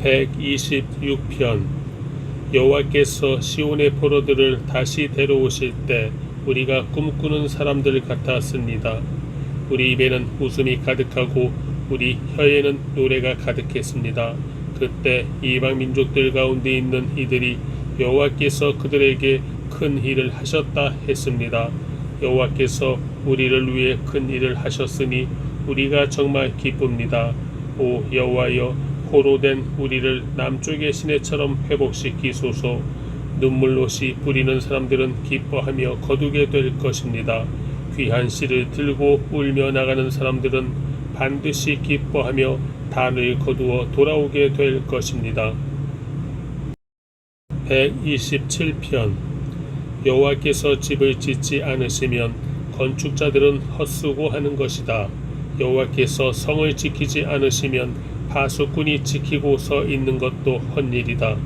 126편. 여호와께서 시온의 포로들을 다시 데려오실 때 우리가 꿈꾸는 사람들 같았습니다. 우리 입에는 웃음이 가득하고 우리 혀에는 노래가 가득했습니다. 그때 이방 민족들 가운데 있는 이들이 여호와께서 그들에게 큰 일을 하셨다 했습니다. 여호와께서 우리를 위해 큰 일을 하셨으니 우리가 정말 기쁩니다. 오 여호와여, 포로된 우리를 남쪽의 시내처럼 회복시키소서. 눈물옷이 뿌리는 사람들은 기뻐하며 거두게 될 것입니다. 귀한 씨를 들고 울며 나가는 사람들은 반드시 기뻐하며 단을 거두어 돌아오게 될 것입니다. 127편. 여호와께서 집을 짓지 않으시면 건축자들은 헛수고하는 것이다. 여호와께서 성을 지키지 않으시면 파수꾼이 지키고 서 있는 것도 헛일이다.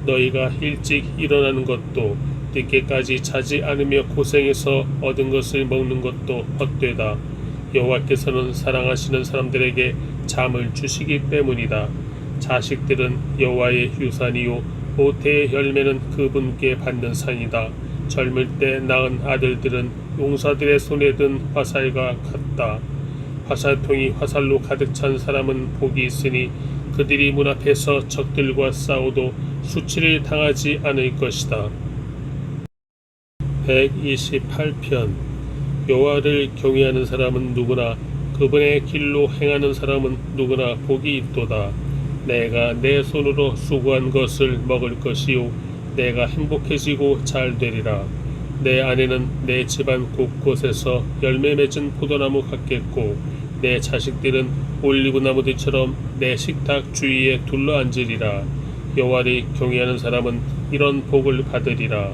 너희가 일찍 일어나는 것도 늦게까지 자지 않으며 고생해서 얻은 것을 먹는 것도 헛되다. 여호와께서는 사랑하시는 사람들에게 잠을 주시기 때문이다. 자식들은 여호와의 유산이요 모태의 열매는 그분께 받는 상이다. 젊을 때 낳은 아들들은 용사들의 손에 든 화살과 같다. 화살통이 화살로 가득 찬 사람은 복이 있으니 그들이 문 앞에서 적들과 싸워도 수치를 당하지 않을 것이다. 128편. 여호와를 경외하는 사람은 누구나 그분의 길로 행하는 사람은 누구나 복이 있도다. 내가 내 손으로 수고한 것을 먹을 것이요 내가 행복해지고 잘 되리라. 내 아내는 내 집안 곳곳에서 열매 맺은 포도나무 같겠고 내 자식들은 올리브나무들처럼 내 식탁 주위에 둘러앉으리라. 여호와를 경외하는 사람은 이런 복을 받으리라.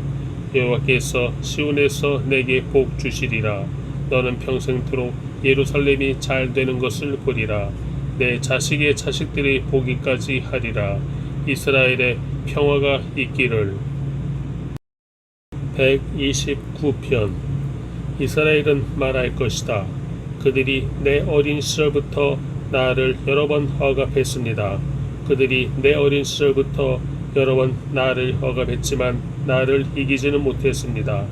여호와께서 시온에서 내게 복 주시리라. 너는 평생토록 예루살렘이 잘 되는 것을 보리라. 내 자식의 자식들이 보기까지 하리라. 이스라엘에 평화가 있기를. 129편. 이스라엘은 말할 것이다. 그들이 내 어린 시절부터 나를 여러 번 억압했습니다. 그들이 내 어린 시절부터 여러 번 나를 억압했지만 나를 이기지는 못했습니다.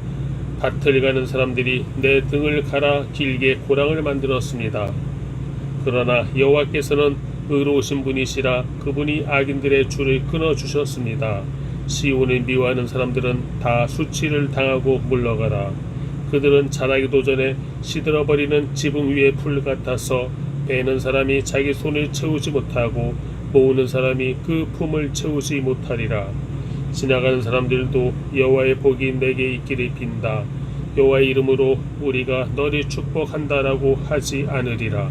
밭을 가는 사람들이 내 등을 갈아 길게 고랑을 만들었습니다. 그러나 여호와께서는 의로우신 분이시라 그분이 악인들의 줄을 끊어주셨습니다. 시온을 미워하는 사람들은 다 수치를 당하고 물러가라. 그들은 자라기도 전에 시들어버리는 지붕 위의 풀 같아서 베는 사람이 자기 손을 채우지 못하고 모으는 사람이 그 품을 채우지 못하리라. 지나가는 사람들도 여호와의 복이 내게 있기를 빈다. 여호와의 이름으로 우리가 너를 축복한다라고 하지 않으리라.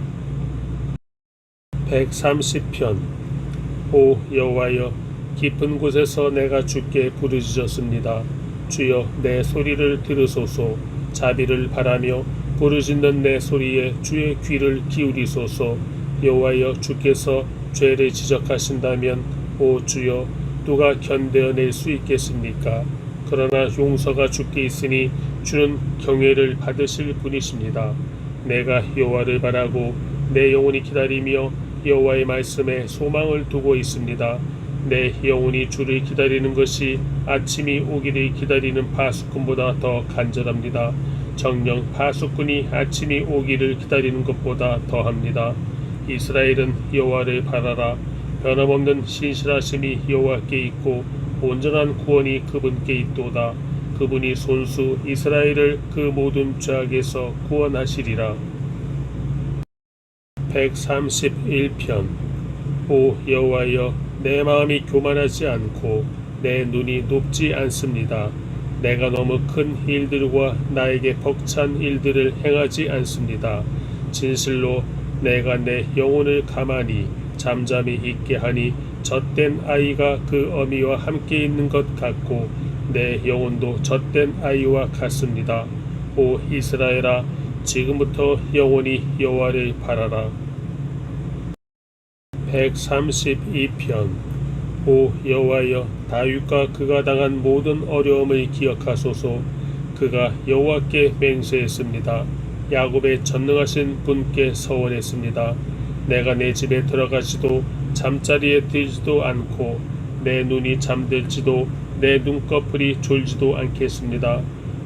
130편. 오 여호와여, 깊은 곳에서 내가 주께 부르짖었습니다. 주여 내 소리를 들으소서. 자비를 바라며 부르짖는 내 소리에 주의 귀를 기울이소서. 여호와여, 주께서 죄를 지적하신다면 오 주여 누가 견뎌낼 수 있겠습니까? 그러나 용서가 주께 있으니 주는 경외를 받으실 분이십니다. 내가 여호와를 바라고 내 영혼이 기다리며 여호와의 말씀에 소망을 두고 있습니다. 내 영혼이 주를 기다리는 것이 아침이 오기를 기다리는 파수꾼보다 더 간절합니다. 정녕 파수꾼이 아침이 오기를 기다리는 것보다 더합니다. 이스라엘은 여호와를 바라라. 변함없는 신실하심이 여호와께 있고 온전한 구원이 그분께 있도다. 그분이 손수 이스라엘을 그 모든 죄악에서 구원하시리라. 131편. 오 여호와여, 내 마음이 교만하지 않고 내 눈이 높지 않습니다. 내가 너무 큰 일들과 나에게 벅찬 일들을 행하지 않습니다. 진실로 내가 내 영혼을 가만히 잠잠히 있게 하니 젖된 아이가 그 어미와 함께 있는 것 같고 내 영혼도 젖된 아이와 같습니다. 오 이스라엘아, 지금부터 영원히 여호와를 바라라. 132편. 오 여호와여, 다윗과 그가 당한 모든 어려움을 기억하소서. 그가 여호와께 맹세했습니다. 야곱의 전능하신 분께 서원했습니다. 내가 내 집에 들어가지도 잠자리에 들지도 않고 내 눈이 잠들지도 내 눈꺼풀이 졸지도 않겠습니다.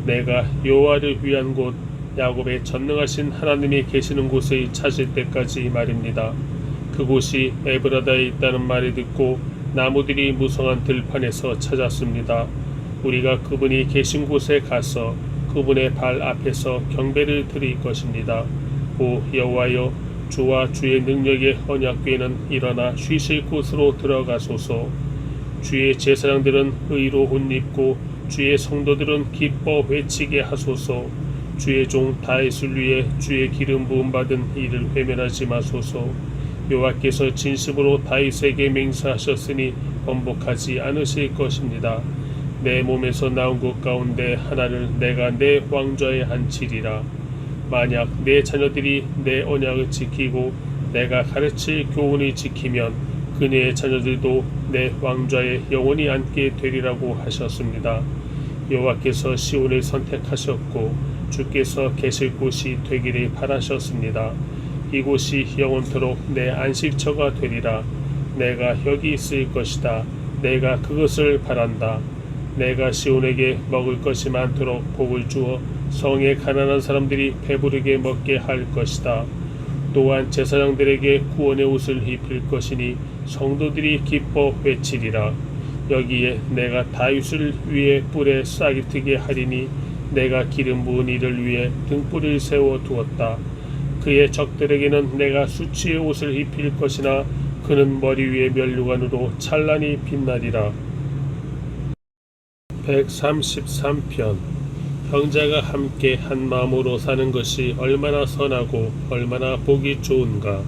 내가 여호와를 위한 곳 야곱의 전능하신 하나님이 계시는 곳을 찾을 때까지 말입니다. 그곳이 에브라다에 있다는 말을 듣고 나무들이 무성한 들판에서 찾았습니다. 우리가 그분이 계신 곳에 가서 그분의 발 앞에서 경배를 드릴 것입니다. 오 여호와여, 주와 주의 능력의 언약궤는 일어나 쉬실 곳으로 들어가소서. 주의 제사장들은 의로 옷 입고 주의 성도들은 기뻐 외치게 하소서. 주의 종 다윗을 위해 주의 기름 부음 받은 이를 회면하지 마소서. 여호와께서 진심으로 다윗에게 맹세하셨으니 번복하지 않으실 것입니다. 내 몸에서 나온 것 가운데 하나를 내가 내 왕좌에 앉히리라. 만약 내 자녀들이 내 언약을 지키고 내가 가르칠 교훈을 지키면 그녀의 자녀들도 내 왕좌에 영원히 앉게 되리라고 하셨습니다. 여호와께서 시온을 선택하셨고 주께서 계실 곳이 되기를 바라셨습니다. 이곳이 영원토록 내 안식처가 되리라. 내가 여기 있을 것이다. 내가 그것을 바란다. 내가 시온에게 먹을 것이 많도록 복을 주어 성의 가난한 사람들이 배부르게 먹게 할 것이다. 또한 제사장들에게 구원의 옷을 입힐 것이니 성도들이 기뻐 외치리라. 여기에 내가 다윗을 위해 뿔에 싹이 트게 하리니 내가 기름 부은 이를 위해 등불을 세워 두었다. 그의 적들에게는 내가 수치의 옷을 입힐 것이나 그는 머리 위에 면류관으로 찬란히 빛나리라. 133편. 형제가 함께 한 마음으로 사는 것이 얼마나 선하고 얼마나 보기 좋은가.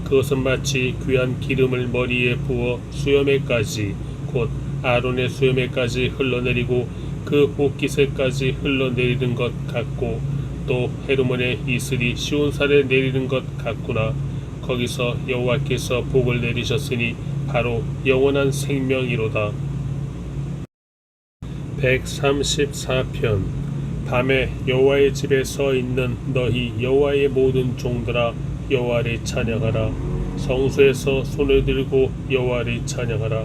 그것은 마치 귀한 기름을 머리에 부어 수염에까지 곧 아론의 수염에까지 흘러내리고 그 옷깃에까지 흘러내리는 것 같고 또 헤르몬의 이슬이 시온산에 내리는 것 같구나. 거기서 여호와께서 복을 내리셨으니 바로 영원한 생명이로다. 134편. 밤에 여호와의 집에 서 있는 너희 여호와의 모든 종들아 여호와를 찬양하라. 성소에서 손을 들고 여호와를 찬양하라.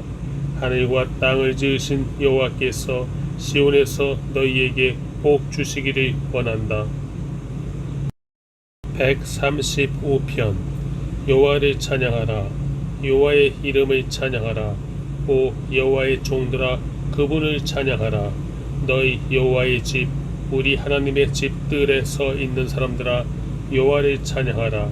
하늘과 땅을 지으신 여호와께서 시온에서 너희에게 복 주시기를 원한다. 135편. 여호와를 찬양하라. 여호와의 이름을 찬양하라. 오 여호와의 종들아 그분을 찬양하라. 너희 여호와의 집 우리 하나님의 집들에 서 있는 사람들아 여호와를 찬양하라.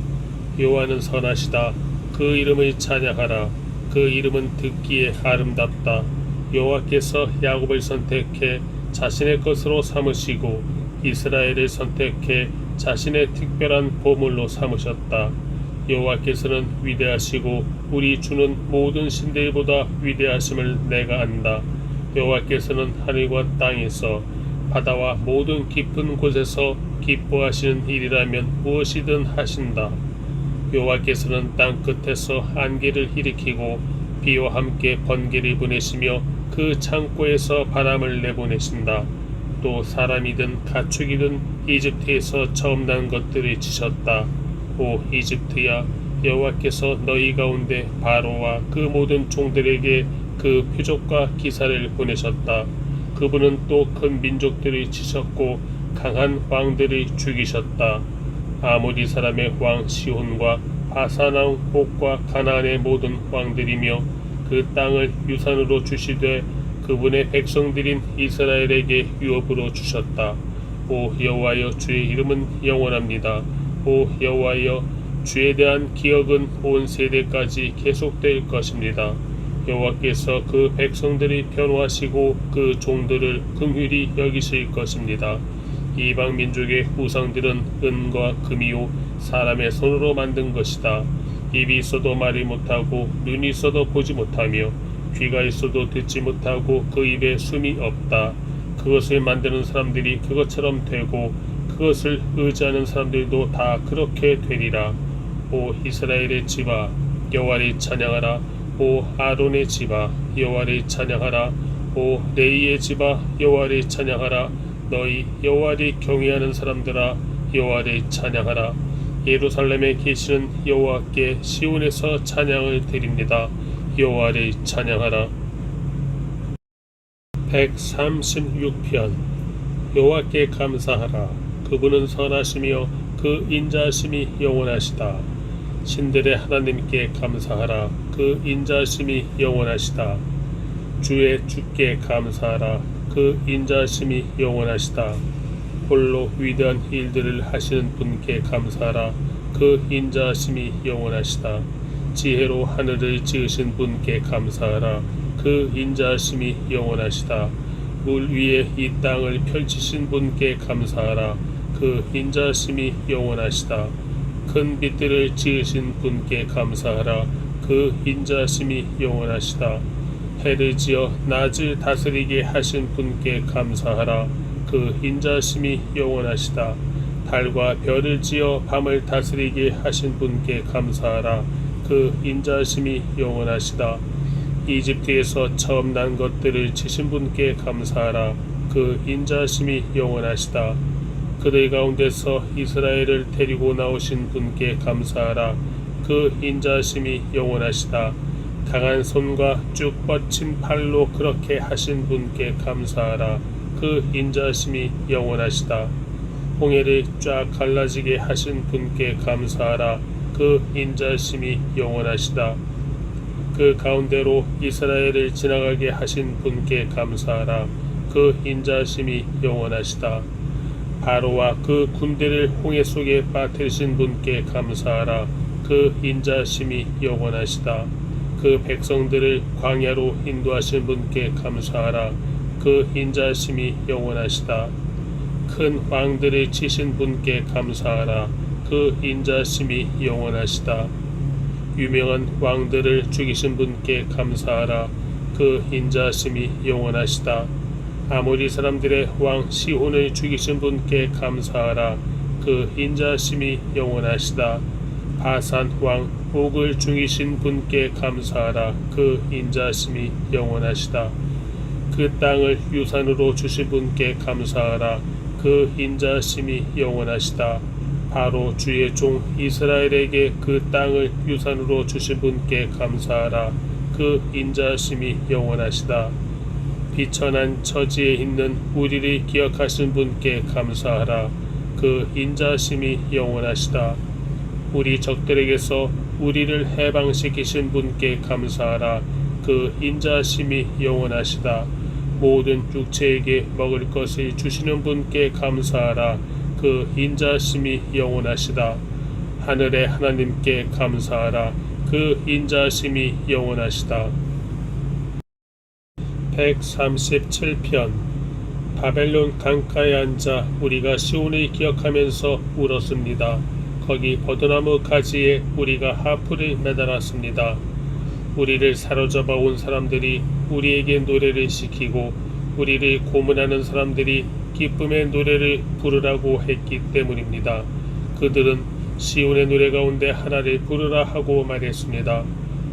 여호와는 선하시다. 그 이름을 찬양하라. 그 이름은 듣기에 아름답다. 여호와께서 야곱을 선택해 자신의 것으로 삼으시고 이스라엘을 선택해 자신의 특별한 보물로 삼으셨다. 여호와께서는 위대하시고 우리 주는 모든 신들보다 위대하심을 내가 안다. 여호와께서는 하늘과 땅에서 바다와 모든 깊은 곳에서 기뻐하시는 일이라면 무엇이든 하신다. 여호와께서는 땅 끝에서 안개를 일으키고 비와 함께 번개를 보내시며 그 창고에서 바람을 내보내신다. 또 사람이든 가축이든 이집트에서 처음 난 것들을 치셨다. 오 이집트야, 여호와께서 너희 가운데 바로와 그 모든 종들에게 그 표적과 기사를 보내셨다. 그분은 또 큰 민족들을 치셨고 강한 왕들을 죽이셨다. 아모리 사람의 왕 시온과 바산 왕 옥과 가나안의 모든 왕들이며 그 땅을 유산으로 주시되 그분의 백성들인 이스라엘에게 유업으로 주셨다. 오 여호와여, 주의 이름은 영원합니다. 오 여호와여, 주에 대한 기억은 온 세대까지 계속될 것입니다. 여호와께서 그 백성들이 변호하시고 그 종들을 긍휼히 여기실 것입니다. 이방 민족의 우상들은 은과 금이요 사람의 손으로 만든 것이다. 입이 있어도 말이 못하고 눈이 있어도 보지 못하며 귀가 있어도 듣지 못하고 그 입에 숨이 없다. 그것을 만드는 사람들이 그것처럼 되고 그것을 의지하는 사람들도 다 그렇게 되리라. 오 이스라엘의 집아 여호와를 찬양하라. 오 아론의 집아 여호와를 찬양하라. 오 레이의 집아 여호와를 찬양하라. 너희 여호와를 경외하는 사람들아 여호와를 찬양하라. 예루살렘에 계시는 여호와께 시온에서 찬양을 드립니다. 여호와를 찬양하라. 136편. 여호와께 감사하라. 그분은 선하시며 그 인자하심이 영원하시다. 신들의 하나님께 감사하라. 그 인자하심이 영원하시다. 주의 주께 감사하라. 그 인자하심이 영원하시다. 홀로 위대한 일들을 하시는 분께 감사하라. 그 인자하심이 영원하시다. 지혜로 하늘을 지으신 분께 감사하라. 그 인자하심이 영원하시다. 물 위에 이 땅을 펼치신 분께 감사하라. 그 인자하심이 영원하시다. 큰 빛들을 지으신 분께 감사하라. 그 인자하심이 영원하시다. 해를 지어 낮을 다스리게 하신 분께 감사하라. 그 인자하심이 영원하시다. 달과 별을 지어 밤을 다스리게 하신 분께 감사하라. 그 인자하심이 영원하시다. 이집트에서 처음 난 것들을 치신 분께 감사하라. 그 인자하심이 영원하시다. 그들 가운데서 이스라엘을 데리고 나오신 분께 감사하라. 그 인자하심이 영원하시다. 강한 손과 쭉 뻗친 팔로 그렇게 하신 분께 감사하라. 그 인자하심이 영원하시다. 홍해를 쫙 갈라지게 하신 분께 감사하라. 그 인자하심이 영원하시다. 그 가운데로 이스라엘을 지나가게 하신 분께 감사하라. 그 인자하심이 영원하시다. 바로와 그 군대를 홍해 속에 빠뜨리신 분께 감사하라. 그 인자하심이 영원하시다. 그 백성들을 광야로 인도하신 분께 감사하라. 그 인자하심이 영원하시다. 큰 왕들을 치신 분께 감사하라. 그 인자하심이 영원하시다. 유명한 왕들을 죽이신 분께 감사하라. 그 인자하심이 영원하시다. 아모리 사람들의 왕 시혼을 죽이신 분께 감사하라. 그 인자하심이 영원하시다. 바산 왕 옥을 죽이신 분께 감사하라. 그 인자하심이 영원하시다. 그 땅을 유산으로 주신 분께 감사하라. 그 인자하심이 영원하시다. 바로 주의 종 이스라엘에게 그 땅을 유산으로 주신 분께 감사하라. 그 인자하심이 영원하시다. 비천한 처지에 있는 우리를 기억하신 분께 감사하라. 그 인자하심이 영원하시다. 우리 적들에게서 우리를 해방시키신 분께 감사하라. 그 인자하심이 영원하시다. 모든 육체에게 먹을 것을 주시는 분께 감사하라. 그 인자하심이 영원하시다. 하늘의 하나님께 감사하라. 그 인자하심이 영원하시다. 137편. 바벨론 강가에 앉아 우리가 시온을 기억하면서 울었습니다. 거기 버드나무 가지에 우리가 하프를 매달았습니다. 우리를 사로잡아 온 사람들이 우리에게 노래를 시키고 우리를 고문하는 사람들이 기쁨의 노래를 부르라고 했기 때문입니다. 그들은 시온의 노래 가운데 하나를 부르라 하고 말했습니다.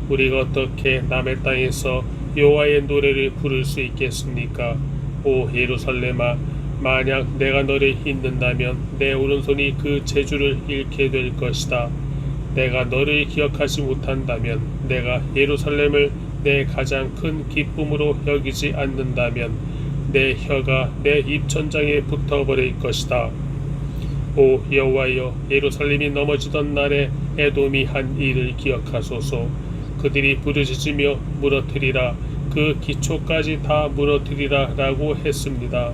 우리가 어떻게 남의 땅에서 여호와의 노래를 부를 수 있겠습니까? 오 예루살렘아, 만약 내가 너를 잇는다면 내 오른손이 그 재주를 잃게 될 것이다. 내가 너를 기억하지 못한다면, 내가 예루살렘을 내 가장 큰 기쁨으로 여기지 않는다면 내 혀가 내 입천장에 붙어버릴 것이다. 오 여호와여, 예루살렘이 넘어지던 날에 에돔이 한 일을 기억하소서. 그들이 부르짖으며 무너뜨리라, 그 기초까지 다 무너뜨리라 라고 했습니다.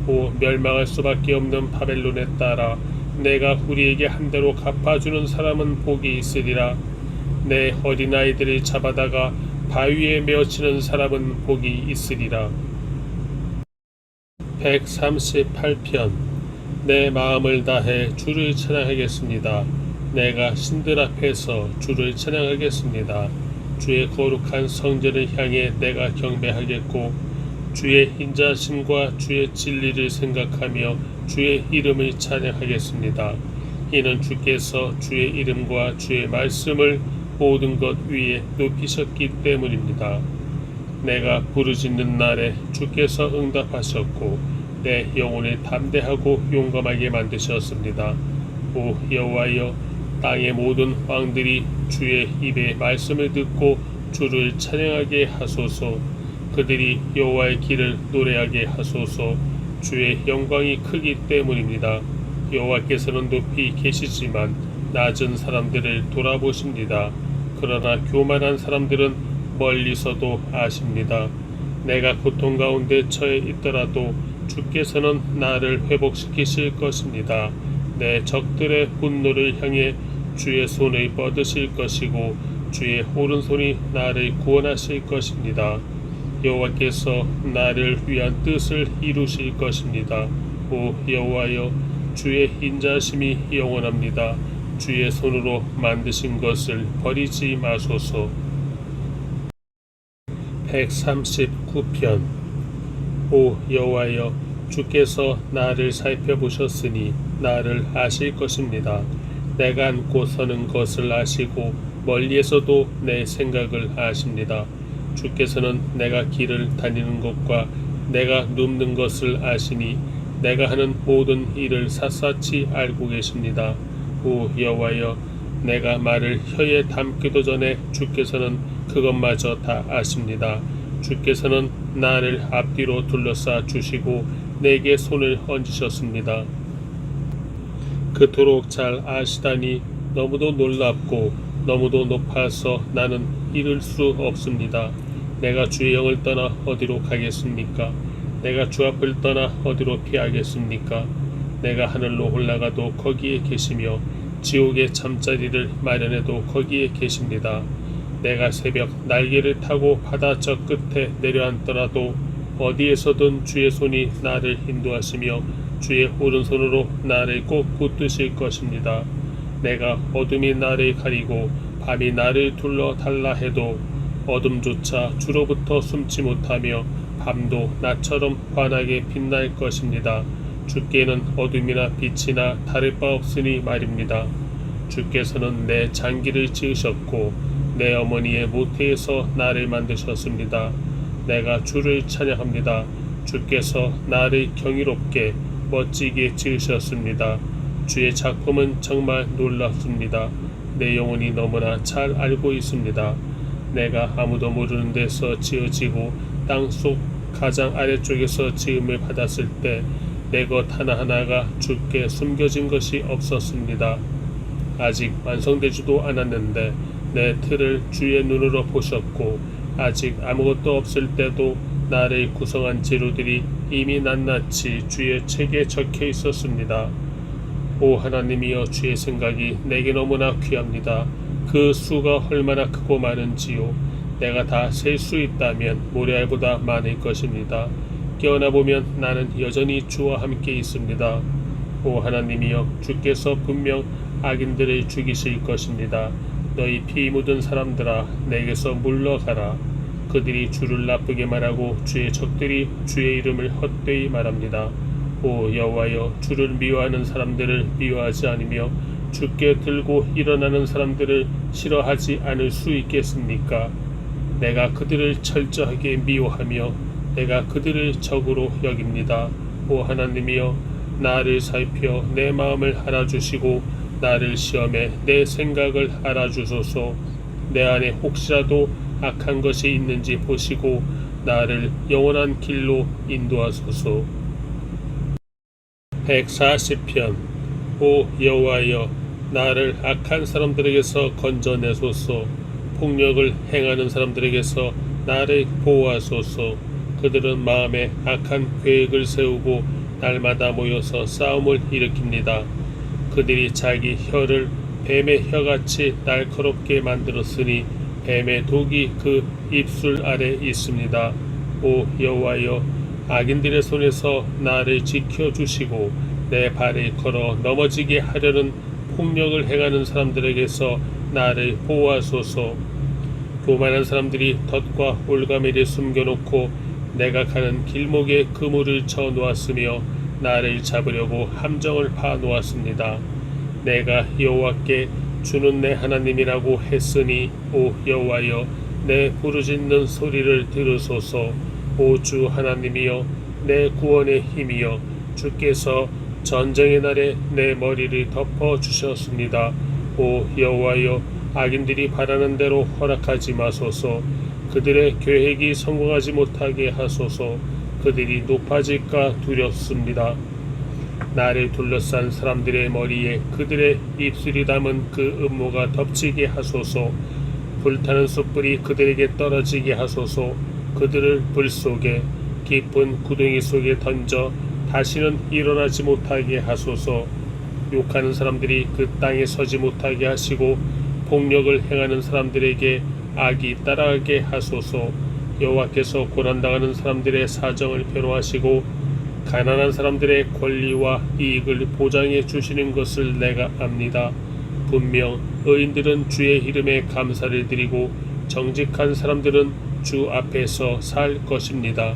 오 멸망할 수밖에 없는 바벨론에 따라 내가 우리에게 한 대로 갚아주는 사람은 복이 있으리라. 내 어린아이들을 잡아다가 바위에 메어치는 사람은 복이 있으리라. 138편. 내 마음을 다해 주를 찬양하겠습니다. 내가 신들 앞에서 주를 찬양하겠습니다. 주의 거룩한 성전을 향해 내가 경배하겠고 주의 인자심과 주의 진리를 생각하며 주의 이름을 찬양하겠습니다. 이는 주께서 주의 이름과 주의 말씀을 모든 것 위에 높이셨기 때문입니다. 내가 부르짖는 날에 주께서 응답하셨고 내 영혼을 담대하고 용감하게 만드셨습니다. 오 여호와여, 땅의 모든 왕들이 주의 입의 말씀을 듣고 주를 찬양하게 하소서. 그들이 여호와의 길을 노래하게 하소서. 주의 영광이 크기 때문입니다. 여호와께서는 높이 계시지만 낮은 사람들을 돌아보십니다. 그러나 교만한 사람들은 멀리서도 아십니다. 내가 고통 가운데 처해 있더라도 주께서는 나를 회복시키실 것입니다. 내 적들의 분노를 향해 주의 손을 뻗으실 것이고 주의 오른손이 나를 구원하실 것입니다. 여호와께서 나를 위한 뜻을 이루실 것입니다. 오 여호와여, 주의 인자심이 영원합니다. 주의 손으로 만드신 것을 버리지 마소서. 139편. 오 여호와여, 주께서 나를 살펴보셨으니 나를 아실 것입니다. 내가 앉고 서는 것을 아시고 멀리에서도 내 생각을 아십니다. 주께서는 내가 길을 다니는 것과 내가 눕는 것을 아시니 내가 하는 모든 일을 샅샅이 알고 계십니다. 오 여호와여, 내가 말을 혀에 담기도 전에 주께서는 그것마저 다 아십니다. 주께서는 나를 앞뒤로 둘러싸 주시고 내게 손을 얹으셨습니다. 그토록 잘 아시다니 너무도 놀랍고 너무도 높아서 나는 이룰 수 없습니다. 내가 주의 영을 떠나 어디로 가겠습니까? 내가 주 앞을 떠나 어디로 피하겠습니까? 내가 하늘로 올라가도 거기에 계시며 지옥의 잠자리를 마련해도 거기에 계십니다. 내가 새벽 날개를 타고 바다 저 끝에 내려앉더라도 어디에서든 주의 손이 나를 인도하시며 주의 오른손으로 나를 꼭 붙드실 것입니다. 내가 어둠이 나를 가리고 밤이 나를 둘러 달라 해도 어둠조차 주로부터 숨지 못하며 밤도 나처럼 환하게 빛날 것입니다. 주께는 어둠이나 빛이나 다를 바 없으니 말입니다. 주께서는 내 장기를 지으셨고 내 어머니의 모태에서 나를 만드셨습니다. 내가 주를 찬양합니다. 주께서 나를 경이롭게 멋지게 지으셨습니다. 주의 작품은 정말 놀랍습니다. 내 영혼이 너무나 잘 알고 있습니다. 내가 아무도 모르는 데서 지어지고 땅속 가장 아래쪽에서 지음을 받았을 때 내 것 하나하나가 주께 숨겨진 것이 없었습니다. 아직 완성되지도 않았는데 내 틀을 주의 눈으로 보셨고 아직 아무것도 없을 때도 나를 구성한 재료들이 이미 낱낱이 주의 책에 적혀 있었습니다. 오 하나님이여, 주의 생각이 내게 너무나 귀합니다. 그 수가 얼마나 크고 많은지요. 내가 다 셀 수 있다면 모래알보다 많을 것입니다. 깨어나 보면 나는 여전히 주와 함께 있습니다. 오 하나님이여, 주께서 분명 악인들을 죽이실 것입니다. 너희 피 묻은 사람들아, 내게서 물러가라. 그들이 주를 나쁘게 말하고 주의 적들이 주의 이름을 헛되이 말합니다. 오 여호와여, 주를 미워하는 사람들을 미워하지 않으며 주께 들고 일어나는 사람들을 싫어하지 않을 수 있겠습니까? 내가 그들을 철저하게 미워하며 내가 그들을 적으로 여깁니다. 오 하나님이여, 나를 살펴 내 마음을 알아주시고 나를 시험해 내 생각을 알아주소서. 내 안에 혹시라도 악한 것이 있는지 보시고 나를 영원한 길로 인도하소서. 140편. 오 여호와여, 나를 악한 사람들에게서 건져내소서. 폭력을 행하는 사람들에게서 나를 보호하소서. 그들은 마음에 악한 계획을 세우고 날마다 모여서 싸움을 일으킵니다. 그들이 자기 혀를 뱀의 혀같이 날카롭게 만들었으니 뱀의 독이 그 입술 아래 있습니다. 오 여호와여, 악인들의 손에서 나를 지켜주시고 내 발을 걸어 넘어지게 하려는 폭력을 행하는 사람들에게서 나를 보호하소서. 교만한 사람들이 덫과 올가미를 숨겨놓고 내가 가는 길목에 그물을 쳐 놓았으며 나를 잡으려고 함정을 파 놓았습니다. 내가 여호와께 주는 내 하나님이라고 했으니 오 여호와여, 내 부르짖는 소리를 들으소서. 오 주 하나님이여, 내 구원의 힘이여, 주께서 전쟁의 날에 내 머리를 덮어 주셨습니다. 오 여호와여, 악인들이 바라는 대로 허락하지 마소서. 그들의 계획이 성공하지 못하게 하소서. 그들이 높아질까 두렵습니다. 나를 둘러싼 사람들의 머리에 그들의 입술이 담은 그 음모가 덮치게 하소서. 불타는 숯불이 그들에게 떨어지게 하소서. 그들을 불 속에 깊은 구덩이 속에 던져 다시는 일어나지 못하게 하소서. 욕하는 사람들이 그 땅에 서지 못하게 하시고 폭력을 행하는 사람들에게 악이 따라가게 하소서. 여호와께서 고난당하는 사람들의 사정을 변호하시고 가난한 사람들의 권리와 이익을 보장해 주시는 것을 내가 압니다. 분명 의인들은 주의 이름에 감사를 드리고 정직한 사람들은 주 앞에서 살 것입니다.